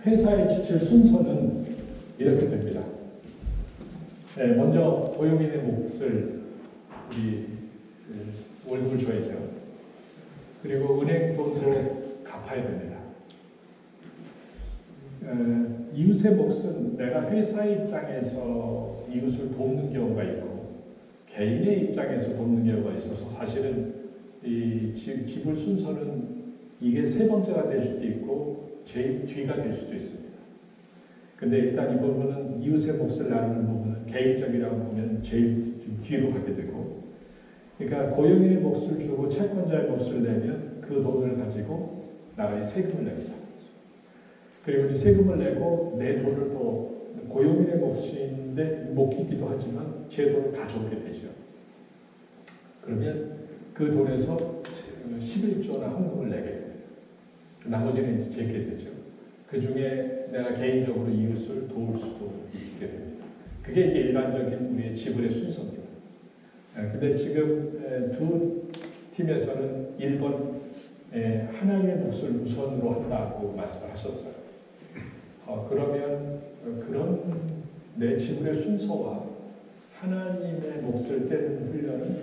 회사에 지칠 순서는 이렇게 됩니다. 네, 먼저 고용인의 몫을 우리 월급을 줘야죠. 그리고 은행 돈으로 갚아야 됩니다. 이웃의 몫은 내가 회사의 입장에서 이웃을 돕는 경우가 있고 개인의 입장에서 돕는 경우가 있어서 사실은 이 지불 순서는 이게 세 번째가 될 수도 있고 제일 뒤가 될 수도 있습니다. 근데 일단 이 부분은 이웃의 몫을 나누는 부분은 개인적이라고 보면 제일 뒤로 가게 되고, 그러니까 고용인의 몫을 주고 채권자의 몫을 내면 그 돈을 가지고 나라에 세금을 냅니다. 그리고 이제 세금을 내고 내 돈을 또 고용인의 몫이기도 하지만 제 돈을 가져오게 되죠. 그러면 그 돈에서 11조나 헌금을 내게 됩니다. 나머지는 이제 제게 되죠. 그 중에 내가 개인적으로 이웃을 도울 수도 있게 됩니다. 그게 이제 일반적인 우리의 지불의 순서입니다. 근데 지금 두 팀에서는 1번 하나님의 몫을 우선으로 한다고 말씀을 하셨어요. 그러면 그런 내 지불의 순서와 하나님의 몫을 떼는 훈련은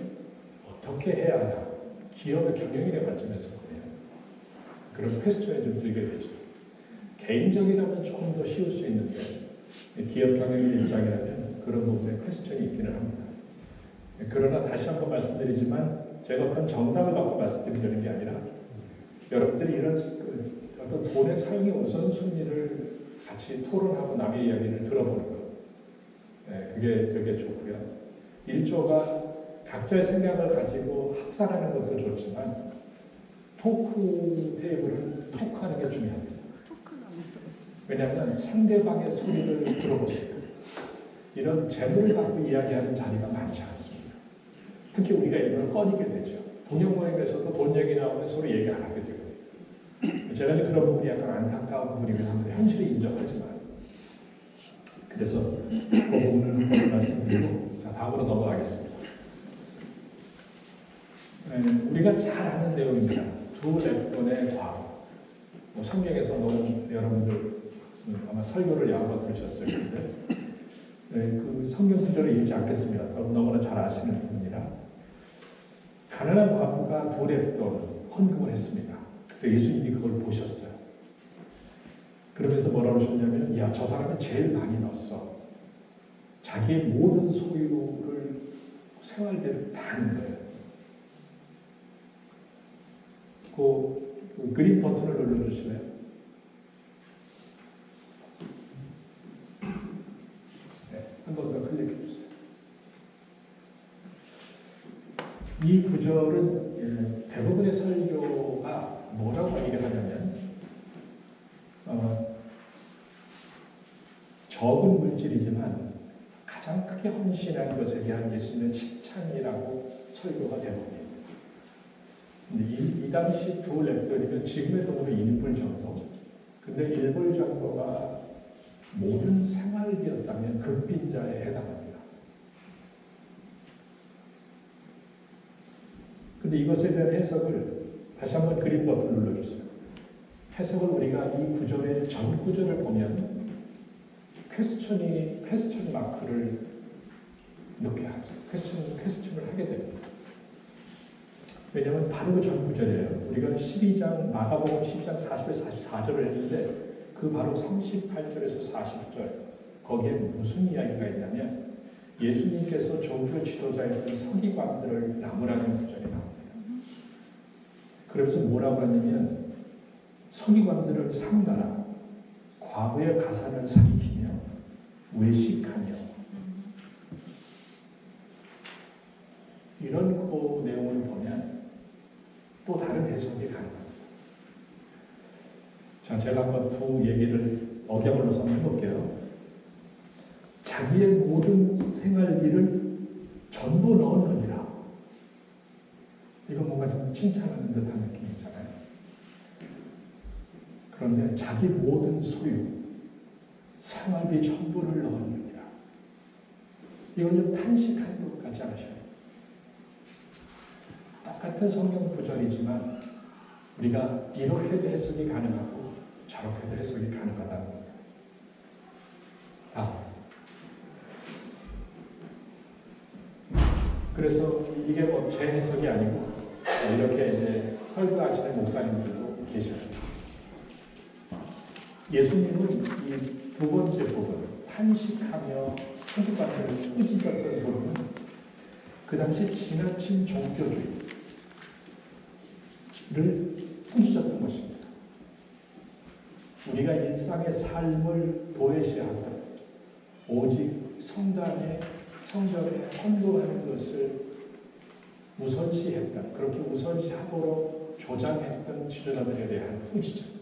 어떻게 해야 하나? 기업의 경영인의 관점에서 보면 그런 퀘스천에 좀 들게 되죠. 개인적이라면 조금 더 쉬울 수 있는데 기업 경영인 입장이라면 그런 부분에 퀘스천이 있기는 합니다. 그러나 다시 한번 말씀드리지만 제가 어떤 정답을 갖고 말씀드리려는 게 아니라 여러분들이 이런 어떤 돈의 사용의 우선순위를 같이 토론하고 남의 이야기를 들어보는 것, 그게 되게 좋고요. 1조가 각자의 생각을 가지고 합산하는 것도 좋지만 토크 테이블은 토크하는 게 중요합니다. 왜냐하면 상대방의 소리를 들어보시고 이런 재물을 갖고 이야기하는 자리가 많지 않습니다. 특히 우리가 이걸 꺼리게 되죠. 동영 모임에서도 돈 얘기 나오면 서로 얘기 안 하게 되고, 제가 이제 그런 부분이 약간 안타까운 부분이긴 한데 현실을 인정하지만, 그래서 그 부분을 한번 말씀드리고 자 다음으로 넘어가겠습니다. 우리가 잘 아는 내용입니다. 두 랩돈의 과거. 성경에서 여러분들 아마 설교를 여러 번 들으셨을 텐데 그 성경 구절을 읽지 않겠습니다. 너무나 잘 아시는 부분이라. 가난한 과부가 두 랩돈 헌금을 했습니다. 그때 예수님이 그걸 보셨어요. 그러면서 뭐라고 하셨냐면, 야, 저 사람이 제일 많이 넣었어. 자기의 모든 소유를 생활비를 다 넣은 거예요. 그 그린 버튼을 눌러주실래요? 네, 한 번 더 클릭해 주세요. 이 구절은 대부분의 설교가 뭐라고 얘기를 하냐면 적은 물질이지만 가장 크게 헌신한 것에 대한 예수님의 칭찬이라고 설교가 대부분입니다. 이 당시 두 랩돈이면 지금의 돈으로 1불 정도. 근데 1불 정도가 모든 생활비였다면 극빈자에 해당합니다. 근데 이것에 대한 해석을 다시 한번 그림 버튼 눌러주세요. 해석을 우리가 이 구절의 전 구절을 보면 퀘스천 마크를 넣게 하죠. 퀘스천을 하게 됩니다. 왜냐하면 바로 그 전 구절이에요. 우리가 12장, 마가복음 12장 40에서 44절을 했는데 그 바로 38절에서 40절 거기에 무슨 이야기가 있냐면 예수님께서 종교 지도자였던 서기관들을 나무라는 구절이 나옵니다. 그러면서 뭐라고 하냐면 서기관들을 상가라 과부의 가산을 삼키며 외식하며 이런 그 내용을 보면 또 다른 해석이 가능합니다. 자, 제가 한번 두 얘기를 억양을 넣어서 한번 해볼게요. 자기의 모든 생활비를 전부 넣었느니라. 이건 뭔가 좀 칭찬하는 듯한 느낌이 있잖아요. 그런데 자기 모든 소유, 생활비 전부를 넣었느니라. 이건 좀 탄식한 것 같지 않으셔요? 똑같은 성경 구절이지만 우리가 이렇게도 해석이 가능하고 저렇게도 해석이 가능하다는 그래서 이게 뭐 제 해석이 아니고 이렇게 이제 설교하시는 목사님들도 계셔요. 예수님은 이 두 번째 부분, 탄식하며 사두가들을 꾸짖었던 부분은 그 당시 지나친 종교주의를 꾸짖었던 것입니다. 우리가 일상의 삶을 도외시하고 오직 성전에 헌금하는 것을 우선시했던, 그렇게 우선시하도록 조장했던 지도자들에 대한 꾸짖음.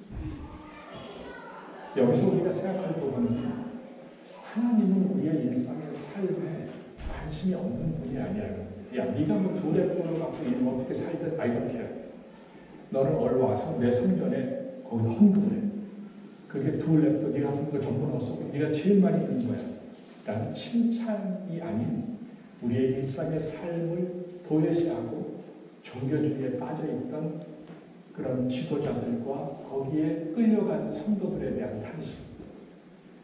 여기서 우리가 생각할 부분은 하나님은 우리의 일상의 삶에 관심이 없는 분이 아니야. 야, 네가 뭐 두 랩돈을 갖고 어떻게 살든 I don't care. 너는 얼른 와서 내 성전에 거기다 헌금을 해. 그게 두 랩돈 네가 한 거 전부 넣었어. 네가 제일 많이 있는 거야. 라는 칭찬이 아닌 우리의 일상의 삶을 도외시하고 종교주의에 빠져있던 그런 지도자들과 거기에 끌려간 성도들에 대한 탄식.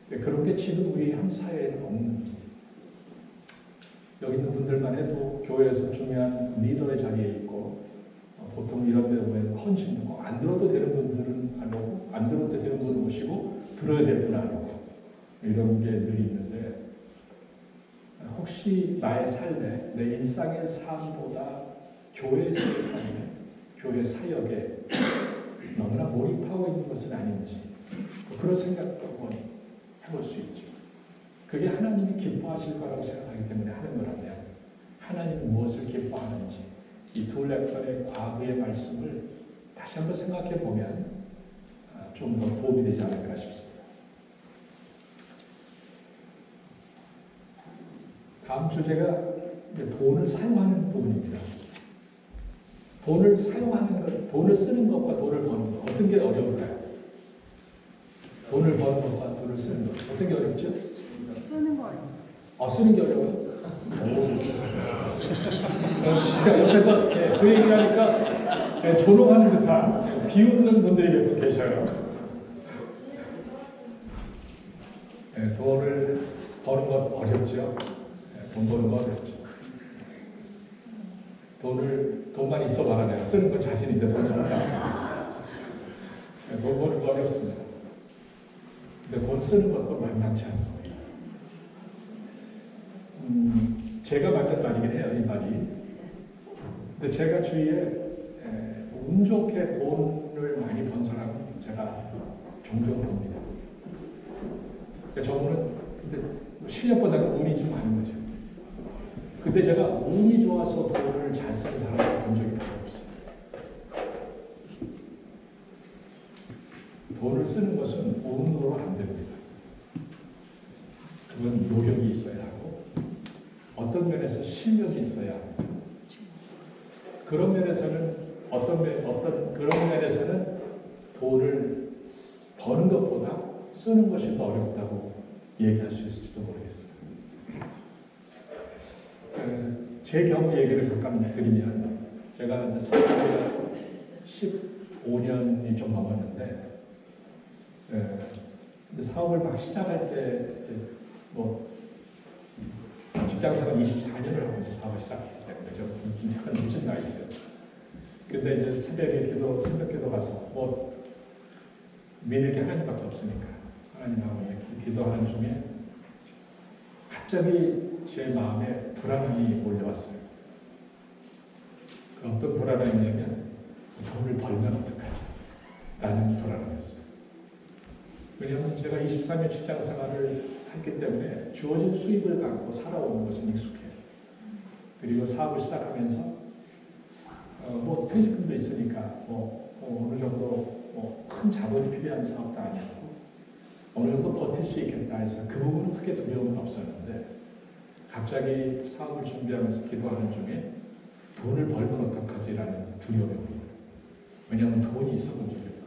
그런 게 지금 우리 현 사회에는 없는지. 여기 있는 분들만 해도 교회에서 중요한 리더의 자리에 있고 보통 이런 데 보면 헌신도 안 들어도 되는 분들은 안 오고 안 들어도 되는 분은 오시고 들어야 될 분은 안 오고 이런 게 늘 있는데 혹시 나의 삶에 내 일상의 삶보다 교회에서의 삶에 교회 사역에 너무나 몰입하고 있는 것은 아닌지 그런 생각도 한번 해볼 수 있죠. 그게 하나님이 기뻐하실 거라고 생각하기 때문에 하는 거라면 하나님은 무엇을 기뻐하는지 이 두 랩돈의 과거의 말씀을 다시 한번 생각해 보면 좀 더 도움이 되지 않을까 싶습니다. 다음 주제가 돈을 사용하는 부분입니다. 돈을 사용하는 것, 돈을 쓰는 것과 돈을 버는 것, 어떤 게 어려울까요? 돈을 버는 것과 돈을 쓰는 것, 어떤 게 어렵죠? 쓰는 거예요. 쓰는 게 어려워요? 그러니까 옆에서 그 얘기하니까 조롱하는 듯한 비웃는 분들이 몇 분 계셔요. 돈을 버는 것 어렵죠? 돈 버는 거 어렵죠. 돈만 있어봐라. 내가 쓰는 거 자신인데 돈이 없다. 돈 버는 거 어렵습니다. 근데 돈 쓰는 것도 만만치 않습니다. 제가 만든 말이긴 해요, 이 말이. 근데 제가 주위에 운 좋게 돈을 많이 번 사람은 제가 종종 봅니다. 저분은 실력보다는 운이 좀 많은 거죠. 근데 제가 운이 좋아서 돈을 잘 쓰는 사람을 본 적이 별로 없어요. 돈을 쓰는 것은 운으로 안 됩니다. 그건 노력이 있어야 하고 어떤 면에서 실력이 있어야 합니다. 그런 면에서는 그런 면에서는 돈을 버는 것보다 쓰는 것이 더 어렵다고 얘기할 수 있을지도 모르겠어요. 제 경우 얘기를 잠깐 드리면 제가 이제 사업을 15년이 좀 넘었는데 이제 사업을 막 시작할 때 뭐 직장생활 24년을 하고 이제 사업을 시작했기 때문에 좀 약간 늦은 나이죠. 근데 이제 새벽 기도 가서 뭐 믿을 게 하나님밖에 없으니까 하나님하고 이렇게 기도하는 중에 갑자기 제 마음에 불안함이 몰려왔어요. 그 어떤 불안함이냐면 돈을 벌면 어떡하지? 라는 불안함이었어요. 왜냐하면 제가 23년 직장 생활을 했기 때문에 주어진 수입을 갖고 살아오는 것은 익숙해요. 그리고 사업을 시작하면서 뭐 퇴직금도 있으니까 어느 정도 큰 자본이 필요한 사업도 아니었고 어느 정도 버틸 수 있겠다 해서 그 부분은 크게 두려움은 없었는데 갑자기 사업을 준비하면서 기도하는 중에 돈을 벌면 어떡하지라는 두려움이 오는 거예요. 왜냐하면 돈이 있어 본 적이 없거든요.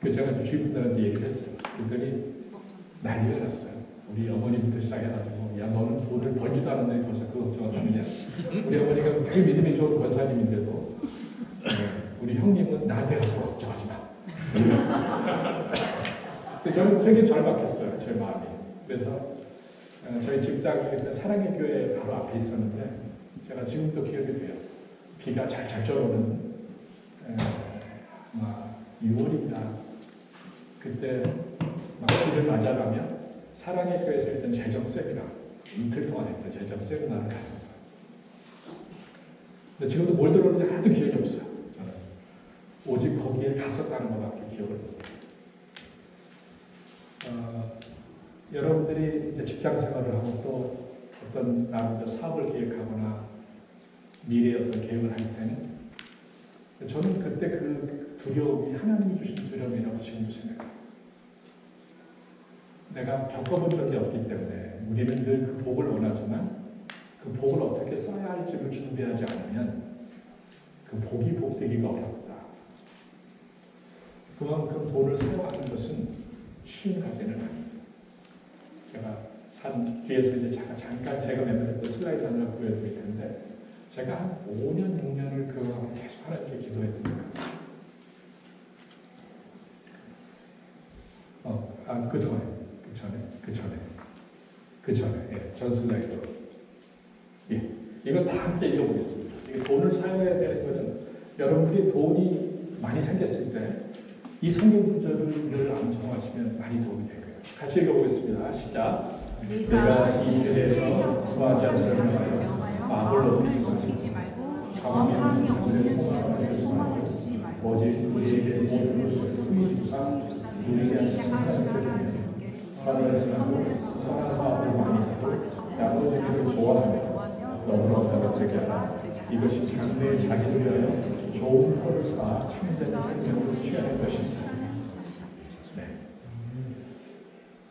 그래서 제가 주위분들한테 얘기를 했어요. 그랬더니 난리가 났어요. 우리 어머니부터 시작해가지고 야 너는 돈을 벌지도 않았는데 벌써 그 걱정을 하느냐. 우리 어머니가 되게 믿음이 좋은 권사님인데도 우리 형님은 나한테 갖고 걱정하지 마. 근데 저는 되게 절박했어요. 제 마음이. 그래서 저희 직장이 그때 사랑의 교회 바로 앞에 있었는데 제가 지금도 기억이 돼요. 비가 잘잘 오는 아마 6월인가 그때 막 비를 맞아가며 사랑의 교회에서 했던 재정 세미나 이틀 동안 했던 재정 세미나를 갔었어요. 근데 지금도 뭘 들었는지 하나도 기억이 없어요. 저는 오직 거기에 갔었다는 것밖에 기억을 못해요. 여러분들이 이제 직장 생활을 하고 또 어떤 나름대로 사업을 계획하거나 미래의 어떤 계획을 할 때는 저는 그때 그 두려움이 하나님이 주신 두려움이라고 지금도 생각해요. 내가 겪어본 적이 없기 때문에 우리는 늘 그 복을 원하지만 그 복을 어떻게 써야 할지를 준비하지 않으면 그 복이 복되기가 어렵다. 그만큼 돈을 사용하는 것은 쉬운 과제는 아닙니다. 제가 뒤에서 이제 잠깐 제가 맨날 슬라이드 하나 보여드릴 텐데 제가 한 5년, 6년을 그거 계속 하나님께 기도했던 것 그 전에, 예, 전 슬라이드로. 예, 이거 다 함께 읽어보겠습니다. 이게 돈을 사용해야 되는 것은 여러분들이 돈이 많이 생겼을 때 이 성경 구절을 늘 암송하시면 많이 도움이 될 거예요. 같이 읽어보겠습니다. 시작. 내가 이 세대에서 구하지 않으려 마음을 높이지 말고 가만히 있는 자들의 소망을 알지 말고 오직 우리에게 모든 것을 후히 주사 우리에게 하신 하나님께 선을 행하고 선한 사업을 많이 하고 나머지를 좋아하며 너무나 되게 하라. 이것이 장래에 자기를 위하여 좋은 터를 쌓아 참된 생명을 취하는 것입니다. 네.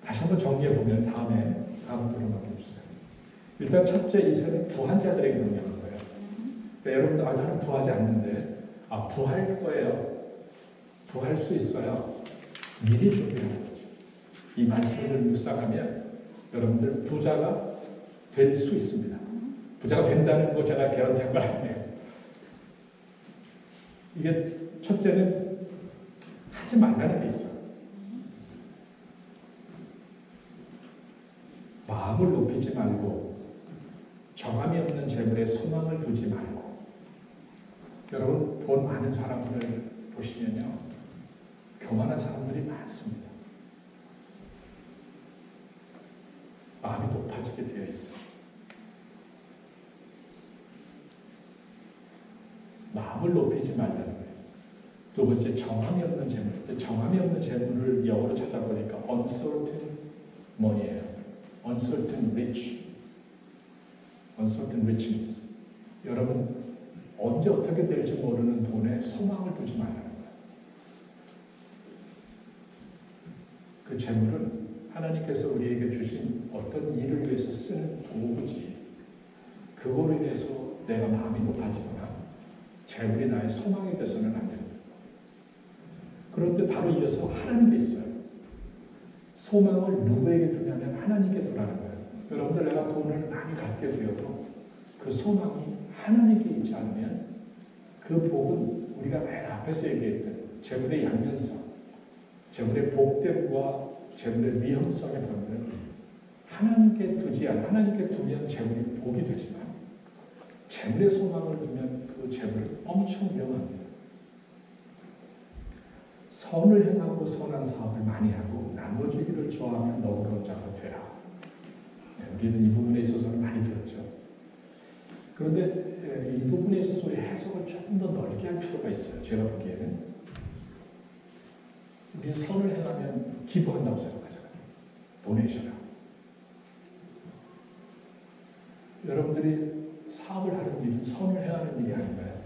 다시 한번 정리해보면 다음 부분 넘겨주세요. 일단 첫째 이세는 부한 자들에게 명령한 거예요. 그러니까 여러분들 나는 부하지 않는데 부할 거예요. 부할 수 있어요. 미리 준비하는 거죠. 이 말씀을 묵상하면 여러분들 부자가 될 수 있습니다. 부자가 된다는 거 제가 개런티한 건 아니에요. 이게 첫째는 하지 말라는 게 있어요. 마음을 높이지 말고 정함이 없는 재물에 소망을 두지 말고. 여러분 돈 많은 사람들을 보시면요 교만한 사람들이 많습니다. 마음이 높아지게 되어 있어요. 마음을 높이지 말라는 거예요. 두 번째, 정함이 없는 재물. 정함이 없는 재물을 영어로 찾아보니까 uncertain money예요. uncertain rich. uncertain richness. 여러분, 언제 어떻게 될지 모르는 돈에 소망을 두지 말라는 거예요. 그 재물은 하나님께서 우리에게 주신 어떤 일을 위해서 쓰는 도구지. 그거로 인해서 내가 마음이 높아지거나 재물이 나의 소망이 돼서는 안 됩니다. 그런데 바로 이어서 하나님께 있어요. 소망을 누구에게 두냐면 하나님께 두라는 거예요. 여러분들 내가 돈을 많이 갖게 되어도 그 소망이 하나님께 있지 않으면 그 복은 우리가 맨 앞에서 얘기했던 재물의 양면성, 재물의 복됨과 재물의 위험성의 본질은 하나님께 하나님께 두면 재물이 복이 되지만 재물의 소망을 두면 그 재물은 엄청 위험합니다. 선을 행하고 선한 사업을 많이 하고 나눠주기를 좋아하면 너그러운 자가 되라. 우리는 이 부분에 있어서는 많이 들었죠. 그런데 이 부분에 있어서 우리 해석을 조금 더 넓게 할 필요가 있어요. 제가 보기에는 우리는 선을 행하면 기부한다고 생각하잖아요. 도네이션을. 여러분들이 사업을 하는 일은 선을 행하는 일이 아닌가요?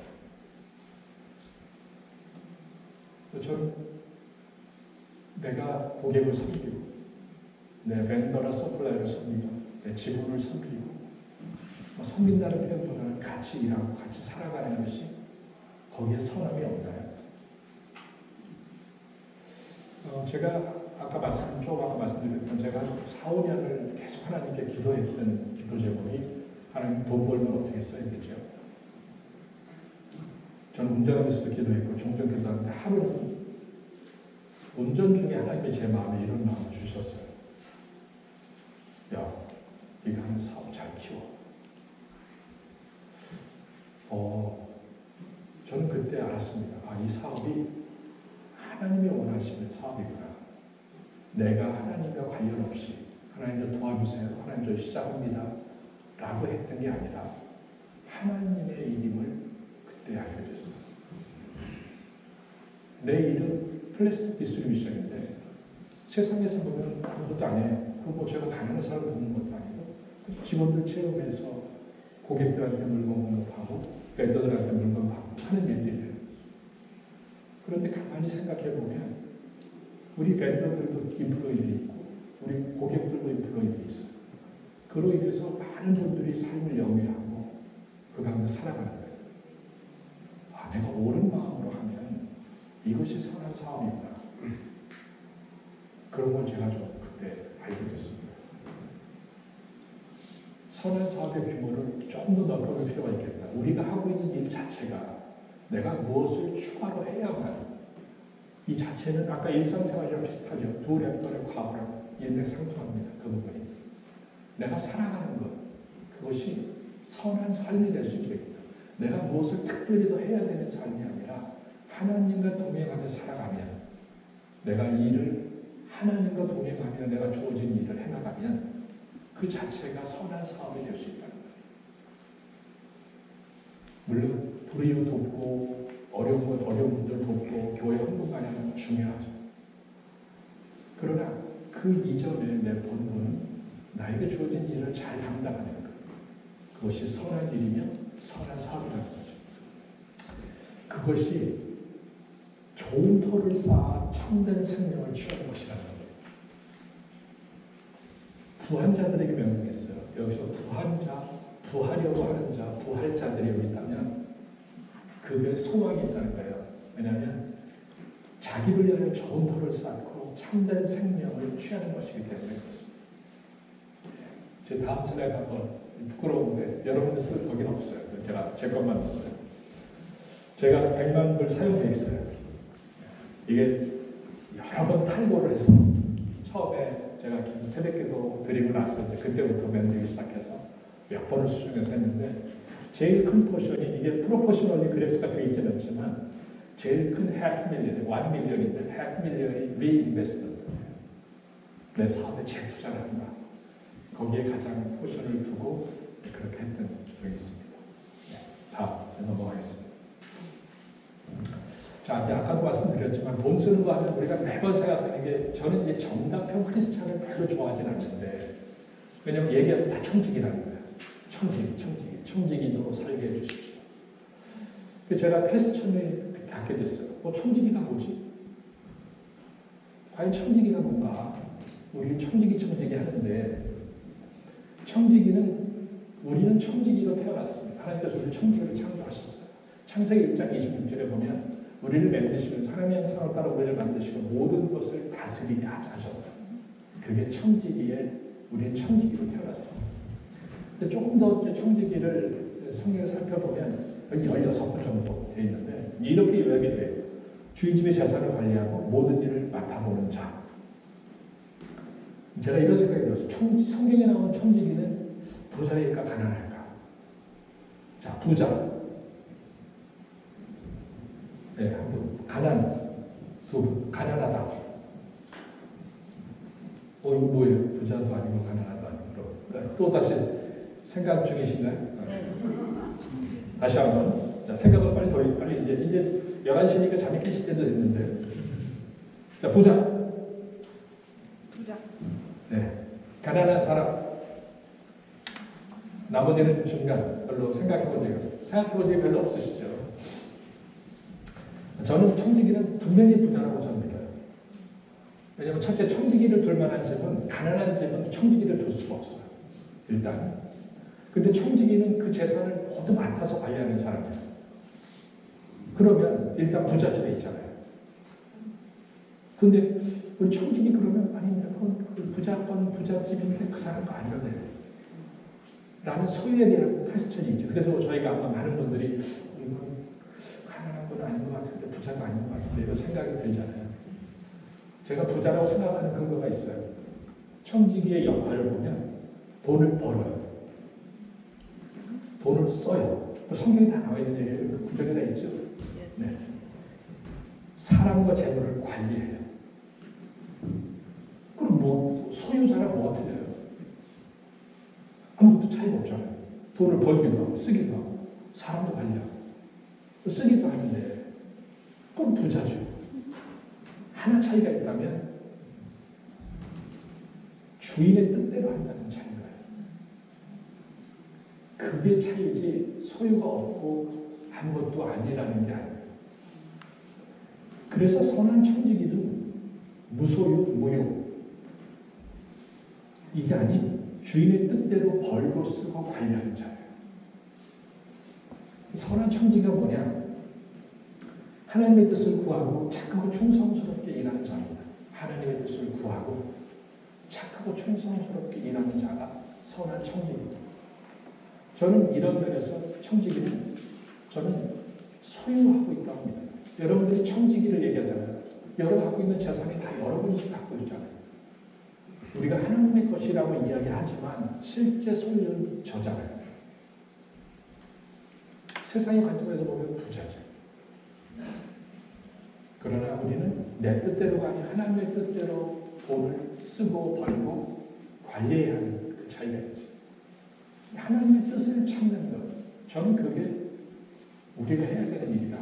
저는 내가 고객을 섬기고 내 벤더나 서플라이를 섬기고 내 직원을 섬기고 섬긴다는 표현보다는 같이 일하고 같이 살아가는 것이 거기에 선함이 없나요? 제가 아까 말씀드렸던 제가 4, 5년을 계속 하나님께 기도했던 기도 제목이 하나님 돈 벌면 어떻게 써야 되죠? 저는 운전하면서도 기도했고 종종 기도하는데 하루는 운전 중에 하나님이 제 마음에 이런 마음을 주셨어요. 야, 네가 하는 사업 잘 키워. 저는 그때 알았습니다. 이 사업이 하나님이 원하시는 사업이구나. 내가 하나님과 관련 없이 하나님 좀 도와주세요. 하나님 저 시작합니다. 라고 했던 게 아니라 하나님의 이름을 그때 알게 됐어요. 내 이름 플래스틱 디스트리뷰션인데 세상에서 보면 아무것도 안 해. 그리고 제가 가난한 사람을 보는 것도 아니고 직원들 채용해서 고객들한테 물건 공급하고 vendor들한테 물건 받고 하는 일들이에요. 그런데 가만히 생각해 보면 우리 vendor들도 인플루이들이 있고 우리 고객들도 인플루이들이 있어요. 그로 인해서 많은 분들이 삶을 영위하고 그 가운데 살아가는 거예요. 내가 옳은 마음으로 하면 이것이 선한 사업이구나. 그런 걸 제가 좀 그때 알게 됐습니다. 선한 사업의 규모를 조금 더 넓혀볼 필요가 있겠다. 우리가 하고 있는 일 자체가 내가 무엇을 추가로 해야만 이 자체는 아까 일상생활이랑 비슷하죠. 두 랩tor의 과거랑 일맥상통합니다. 그 부분이. 내가 살아가는 것, 그것이 선한 삶이 될 수 있겠다. 내가 무엇을 특별히 더 해야 되는 삶이 아니라 하나님과 동행하며 살아가면 내가 일을 하나님과 동행하며 내가 주어진 일을 해나가면 그 자체가 선한 사업이 될 수 있다는 거예요. 물론 불의를 돕고 어려운 분들 돕고 교회 헌금하는 중요하죠. 그러나 그 이전에 내 본분은 나에게 주어진 일을 잘 감당하는 것. 그것이 선한 일이며 선한 사업이라는 거죠. 그것이 좋은 터를 쌓아 참된 생명을 취하는 것이라는 거예요. 부한자들에게 명령했어요. 여기서 부하려고 하는 자, 부할 자들이 여기 있다면 그게 소망이 있다는 거예요. 왜냐하면 자기를 위하여 좋은 터를 쌓고 참된 생명을 취하는 것이기 때문에 그렇습니다. 제 다음 슬라이드 한번 부끄러운데 여러분들 쓸 거긴 없어요. 제가 제 것만 있어요. 제가 100만 불 사용해 있어요. 이게 여러 번 탈고를 해서 처음에 제가 새벽기도 드리고 나서 이제 그때부터 만들기 시작해서 몇 번을 수정해서 했는데 제일 큰 포션이 이게 프로포셔널리 그래프가 되어 있지는 않지만 제일 큰 $500,000, 1밀리언인데 $500,000이 리인베스트먼트. 내 사업에 재투자를 한다. 거기에 가장 포션을 두고 그렇게 했던 적이 있습니다. 다 넘어가겠습니다. 자, 이제 아까도 말씀드렸지만 돈 쓰는 거 하면 우리가 매번 생각하는 게 저는 이제 정답형 크리스찬을 별로 좋아하진 않는데 왜냐면 얘기하면 다 청직이라는 거예요. 청직인으로 살게 해주십시오. 제가 퀘스천을 갖게 됐어요. 청지기가 뭐지? 과연 청지기가 뭔가? 우리는 청지기 하는데 청지기는 우리는 청지기로 태어났습니다. 하나님께서 우리를 청지기로 창조하셨어요. 창세기 1장 26절에 보면 우리를 만드시면서 하나님의 형상으로 따라 우리를 만드시고 모든 것을 다스리게 하셨어요. 그게 청지기에 우리는 청지기로 태어났습니다. 근데 조금 더 청지기를 성경을 살펴보면 여기 16번 정도 되어 있는데 이렇게 요약이 돼요. 주인 집의 재산을 관리하고 모든 일을 맡아보는 자. 제가 이런 생각이 들었어요. 성경에 나온 청지기는 부자일까 가난할까? 자, 부자. 네, 가난. 두 분. 가난하다. 이거 뭐예요? 부자도 아니고 가난하도 아니고. 또 다시 생각 중이신가요? 다시 한번. 자, 생각을 빨리 이제 11시니까 잠이 깨실 때도 됐는데. 자, 부자. 네. 가난한 사람. 나머지는 중간. 별로 생각해본 적이 별로 없으시죠? 저는 청지기는 분명히 부자라고 저는 믿어요. 왜냐하면 첫째, 청지기를 둘 만한 집은, 가난한 집은 청지기를 둘 수가 없어요. 일단. 근데 청지기는 그 재산을 모두 맡아서 관리하는 사람이에요. 그러면 일단 부잣집에 있잖아요. 근데 우리 청지기 그러면 아니 그건 부잣집인데 그 사람도 아니잖아요. 라는 소유에 대한 퀘스천이 있죠. 그래서 저희가 아마 많은 분들이 이건 가난한 건 아닌 것 같은데 부자도 아닌 것 같은데 이런 생각이 들잖아요. 제가 부자라고 생각하는 근거가 있어요. 청지기의 역할을 보면 돈을 벌어요. 돈을 써요. 성경에 다 나와 있는 얘기예요. 그 구절에 다 있죠. 네. 사람과 재물을 관리해요. 그럼 뭐 소유자랑 뭐가 틀려요? 아무것도 차이가 없잖아요. 돈을 벌기도 하고 쓰기도 하고 사람도 관리하고 쓰기도 하는데 그럼 부자죠. 하나 차이가 있다면 주인의 뜻대로 한다는 차이인 거예요. 그게 차이지 소유가 없고 아무것도 아니라는 게 아니에요. 그래서 선한 청지기는 무소유, 무유 이게 아닌 주인의 뜻대로 벌고 쓰고 관리하는 자예요. 선한 청지기가 뭐냐? 하나님의 뜻을 구하고 착하고 충성스럽게 일하는 자입니다. 하나님의 뜻을 구하고 착하고 충성스럽게 일하는 자가 선한 청지기입니다. 저는 이런 면에서 청지기는 저는 소유하고 있다고 합니다. 여러분들이 청지기를 얘기하잖아요. 여러분 갖고 있는 재산이 다 여러분이 갖고 있잖아요. 우리가 하나님의 것이라고 이야기하지만 실제 소유는 저잖아요. 세상의 관점에서 보면 부자죠. 그러나 우리는 내 뜻대로가 아닌 하나님의 뜻대로 돈을 쓰고 벌고 관리해야 하는 그 차이가 있죠. 하나님의 뜻을 찾는 것, 저는 그게 우리가 해야 되는 일이다.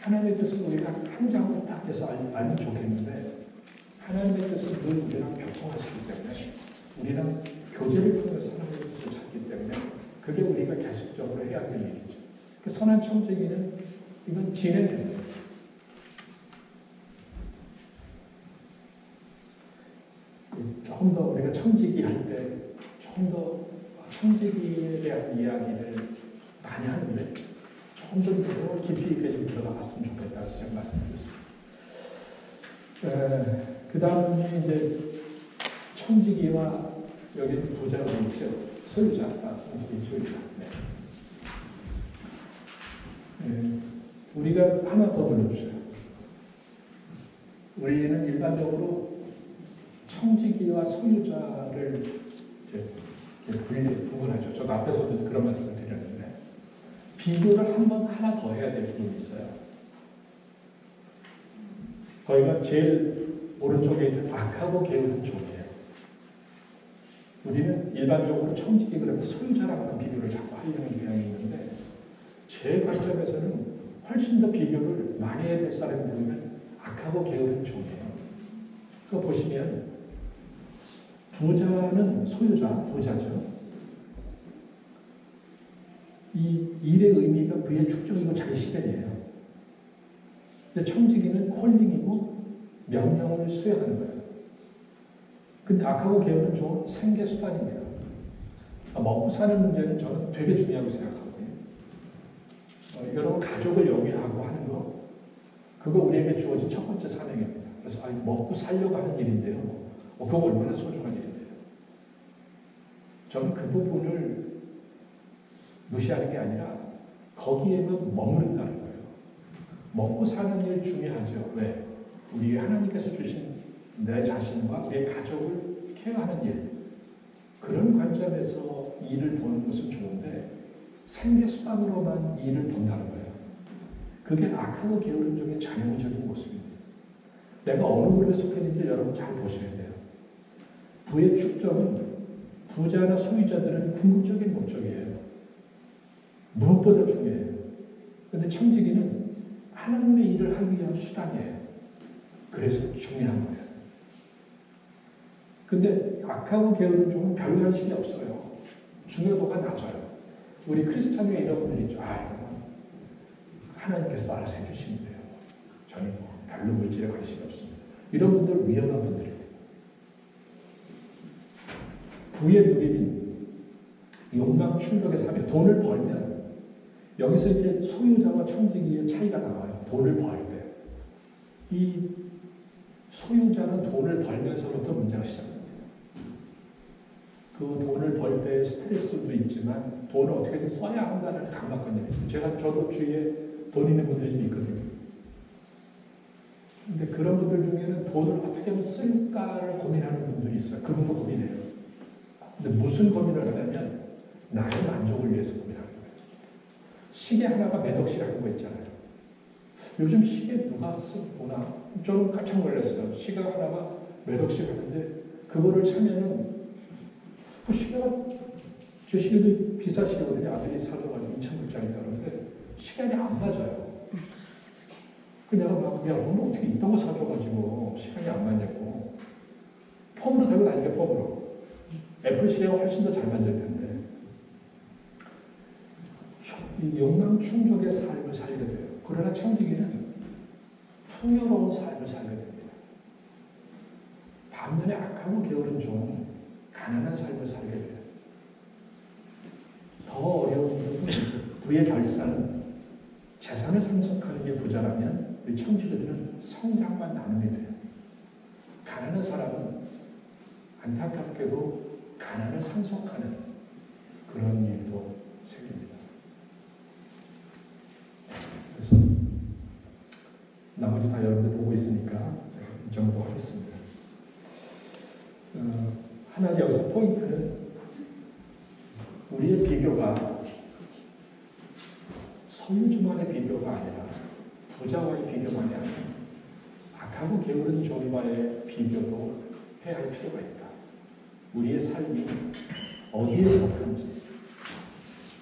하나님의 뜻을 우리가 한 장으로 딱 돼서 알면 좋겠는데 하나님의 뜻은 늘 우리랑 교통하시기 때문에 우리랑 교제를 통해서 하나님의 뜻을 찾기 때문에 그게 우리가 계속적으로 해야 될 일이죠. 그 선한 청지기는 이건 진행입니다. 조금 더 우리가 청지기 할 때 조금 더 청지기에 대한 이야기를 많이 하는데 조금 더 깊이 있게 좀 들어갔으면 좋겠다고 제가 말씀드렸습니다. 그 다음에 이제 청지기와 여기 부자가 있죠. 소유자, 소유자. 네. 우리가 하나 더 불러주세요. 우리는 일반적으로 청지기와 소유자를 구분하죠. 저도 앞에서도 그런 말씀을 드렸는데 비교를 하나 더 해야 될 부분이 있어요. 거기가 제일 오른쪽에 있는 악하고 게으른 종이에요. 우리는 일반적으로 청지기 그러면 소유자랑은 비교를 자꾸 하려는 경향이 있는데 제 관점에서는 훨씬 더 비교를 많이 해야 될 사람이 누구면 악하고 게으른 종이에요. 그거 보시면 부자는 부자죠. 이 일의 의미가 그의 축적이고 자기 실현이에요. 근데 청지기는 콜링이고 명령을 수행하는 거예요. 근데 악하고 게으른 종은 생계수단입니다. 먹고 사는 문제는 저는 되게 중요하고 생각하고요. 여러분 가족을 영위하고 하는 거 그거 우리에게 주어진 첫 번째 사명입니다. 그래서 먹고 살려고 하는 일인데요. 그거 얼마나 소중한 일인데요. 저는 그 부분을 무시하는 게 아니라 거기에만 머무른다는 거예요. 먹고 사는 일 중요하죠. 왜? 우리 하나님께서 주신 내 자신과 내 가족을 케어하는 일 그런 관점에서 일을 보는 것은 좋은데 생계수단으로만 일을 본다는 거예요. 그게 악하고 게으른 종의 전형적인 모습입니다. 내가 어느 그룹에 속했는지 여러분 잘 보셔야 돼요. 부의 축적은 부자나 소유자들은 궁극적인 목적이에요. 무엇보다 중요해요. 그런데 청지기는 하나님의 일을 하기 위한 수단이에요. 그래서 중요한 거예요. 근데 악하고 게으른 종은 별 관심이 없어요. 중요도가 낮아요. 우리 크리스찬에 이런 분들이 있죠. 하나님께서 알아서 해주시면 돼요. 저는 별로 물질에 관심이 없습니다. 이런 분들 위험한 분들이에요. 부의 무기민, 욕망 충격의 사명, 돈을 벌면 여기서 이제 소유자와 청지기의 차이가 나와요. 돈을 벌 때. 이 소유자는 돈을 벌면서부터 문제가 시작됩니다. 그 돈을 벌 때 스트레스도 있지만 돈을 어떻게든 써야 한다는 강박관념이 있어요. 저도 주위에 돈 있는 분들이 좀 있거든요. 근데 그런 분들 중에는 돈을 어떻게 하면 쓸까를 고민하는 분들이 있어요. 그분도 고민해요. 근데 무슨 고민을 하냐면 나의 만족을 위해서 고민하는 거예요. 시계 하나가 몇 억씩 하는 거 있잖아요. 요즘 시계 누가 보나? 저는 깜짝 놀랐어요. 시계 하나가 몇 억씩 하는데 그거를 차면은 그 시계가 제 시계도 비싼 시계거든요. 아들이 사줘가지고 2,000불짜리가 그런데 시간이 안 맞아요. 내가 막, 야, 너는 어떻게 이딴 거 사줘가지고 시간이 안 맞냐고. 폼으로 달고 다니게, 폼으로. 애플 시계가 훨씬 더 잘 맞을 텐데. 이 욕망 충족의 삶을 살게 돼요. 그러나 청지기는 풍요로운 삶을 살게 됩니다. 반면에 악하고 게으른 종은 가난한 삶을 살게 돼요. 더 어려운 부분은 부의 결산은 재산을 상속하는 게 부자라면 우리 청지기들은 성장만 나누게 돼요. 가난한 사람은 안타깝게도 가난을 상속하는 그런 일도 생깁니다. 그래서 나머지 다 여러분들 보고 있으니까 이 정도 하겠습니다. 하나 여기서 포인트는 우리의 비교가 소유주만의 비교가 아니라 부자와의 비교만이 아니라 악하고 게으른 종과의 비교도 해야 할 필요가 있다. 우리의 삶이 어디에 속한지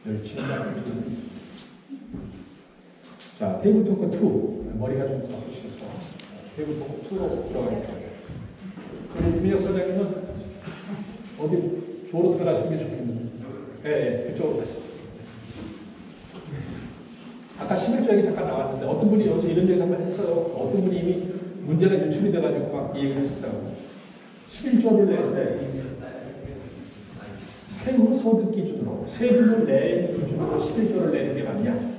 늘 진단할 필요가 있습니다. 자, 테이블 토크 2. 머리가 좀 아프셔서 테이블 토크 2로 들어가겠습니다. 우리 김민혁 소장님은 어디 조로 들어가시는 게 좋겠는데. 네, 그쪽으로 가시죠. 아까 11조 얘기 잠깐 나왔는데 어떤 분이 여기서 이런 얘기 한번 했어요. 어떤 분이 이미 문제가 유출이 돼가지고 막 이 얘기를 했더라고요. 11조를 내는데 세후 소득 기준으로 세금을 낸 기준으로 11조를 내는 게 맞냐?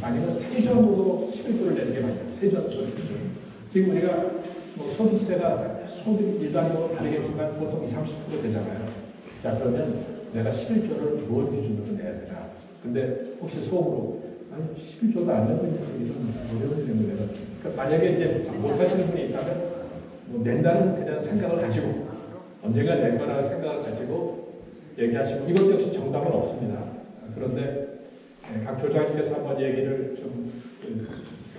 아니면 세전으로 11조를 내는 게 맞냐? 세전 소득 기준. 지금 우리가 뭐 소득세가 소득 일반적으로 다르겠지만 보통 20, 30% 되잖아요. 자, 그러면 내가 11조를 뭘 기준으로 내야 되나? 근데 혹시 속으로 아니 11조도 안 내면 이런 어려운 일을 내가 그러니까 만약에 이제 못하시는 분이 있다면 뭐 낸다는 그냥 생각을 가지고 언젠가 낼 거라는 생각을 가지고 얘기하시고 이것 역시 정답은 없습니다. 그런데 각 조장님께서 한번 얘기를 좀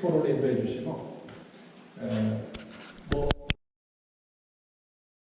토론을 인도해 주시고